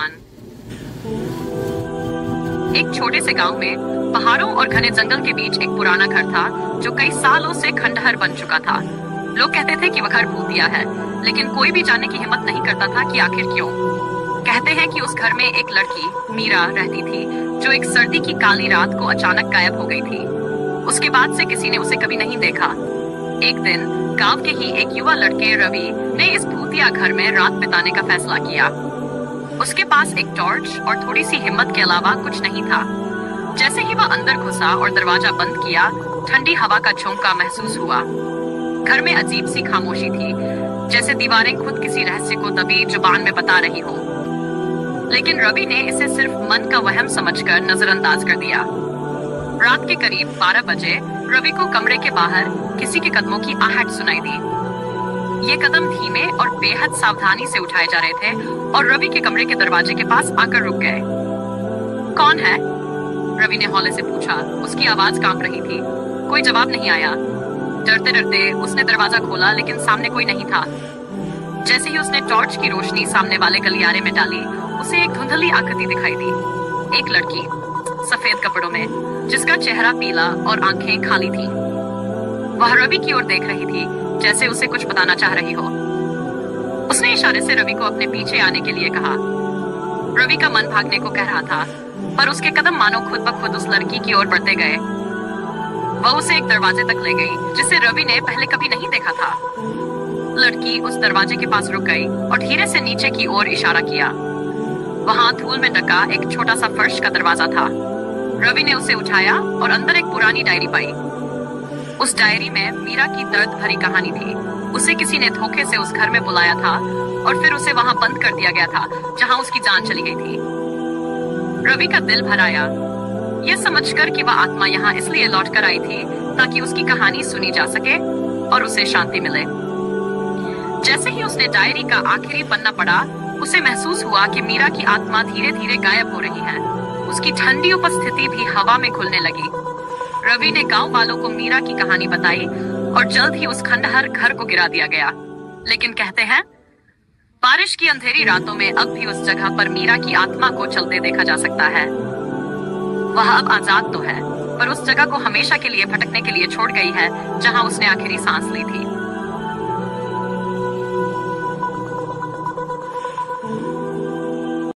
सामान। एक छोटे से गांव में पहाड़ों और घने जंगल के बीच एक पुराना घर था जो कई सालों से खंडहर बन चुका था। लोग कहते थे कि वह घर भूतिया है, लेकिन कोई भी जानने की हिम्मत नहीं करता था कि आखिर क्यों। कहते हैं कि उस घर में एक लड़की मीरा रहती थी जो एक सर्दी की काली रात को अचानक गायब हो गई थी। उसके बाद से किसी ने उसे कभी नहीं देखा। एक दिन गांव के ही एक युवा लड़के रवि ने इस भूतिया घर में रात बिताने का फैसला किया। उसके पास एक टॉर्च और थोड़ी सी हिम्मत के अलावा कुछ नहीं था। जैसे ही वह अंदर घुसा और दरवाजा बंद किया, ठंडी हवा का झोंका महसूस हुआ। घर में अजीब सी खामोशी थी, जैसे दीवारें खुद किसी रहस्य को दबी जुबान में बता रही हो। लेकिन रवि ने इसे सिर्फ मन का वहम समझकर नजरअंदाज कर दिया। रात के करीब 12 बजे रवि को कमरे के बाहर किसी के कदमों की आहट सुनाई दी। ये कदम धीमे और बेहद सावधानी से उठाए जा रहे थे और रवि के कमरे के दरवाजे के पास आकर रुक गए। कौन है? रवि ने हौले से पूछा। उसकी आवाज कांप रही थी। कोई जवाब नहीं आया। डरते डरते उसने दरवाजा खोला, लेकिन सामने कोई नहीं था। जैसे ही उसने टॉर्च की रोशनी सामने वाले गलियारे में डाली, उसे एक धुंधली आकृति दिखाई दी। एक लड़की सफेद कपड़ों में, जिसका चेहरा पीला और आंखें खाली थी। वह रवि की ओर देख रही थी, जैसे उसे कुछ बताना चाह रही हो। उसने इशारे से रवि को अपने पीछे आने के लिए कहा। रवि का मन भागने को कह रहा था, पर उसके कदम मानो खुद ब खुद उस लड़की की ओर बढ़ते गए। वह उसे एक दरवाजे तक ले गई, जिसे रवि ने पहले कभी नहीं देखा था। लड़की उस दरवाजे के पास रुक गई और धीरे से नीचे की ओर इशारा किया। वहां धूल में ढका एक छोटा सा फर्श का दरवाजा था। रवि ने उसे उठाया और अंदर एक पुरानी डायरी पाई। उस डायरी में मीरा की दर्द भरी कहानी थी। उसे किसी ने धोखे से उस घर में बुलाया था और फिर उसे वहां बंद कर दिया गया था, जहां उसकी जान चली गई थी। रवि का दिल भर आया, यह समझकर कि वह आत्मा यहाँ इसलिए लौट कर आई थी ताकि उसकी कहानी सुनी जा सके और उसे शांति मिले। जैसे ही उसने डायरी का आखिरी पन्ना पढ़ा, उसे महसूस हुआ कि मीरा की आत्मा धीरे धीरे गायब हो रही है। उसकी ठंडी उपस्थिति भी हवा में घुलने लगी। रवि ने गांव वालों को मीरा की कहानी बताई और जल्द ही उस खंडहर घर को गिरा दिया गया। लेकिन कहते हैं, बारिश की अंधेरी रातों में अब भी उस जगह पर मीरा की आत्मा को चलते देखा जा सकता है। वह अब आजाद तो है, पर उस जगह को हमेशा के लिए भटकने के लिए छोड़ गई है, जहां उसने आखिरी सांस ली थी।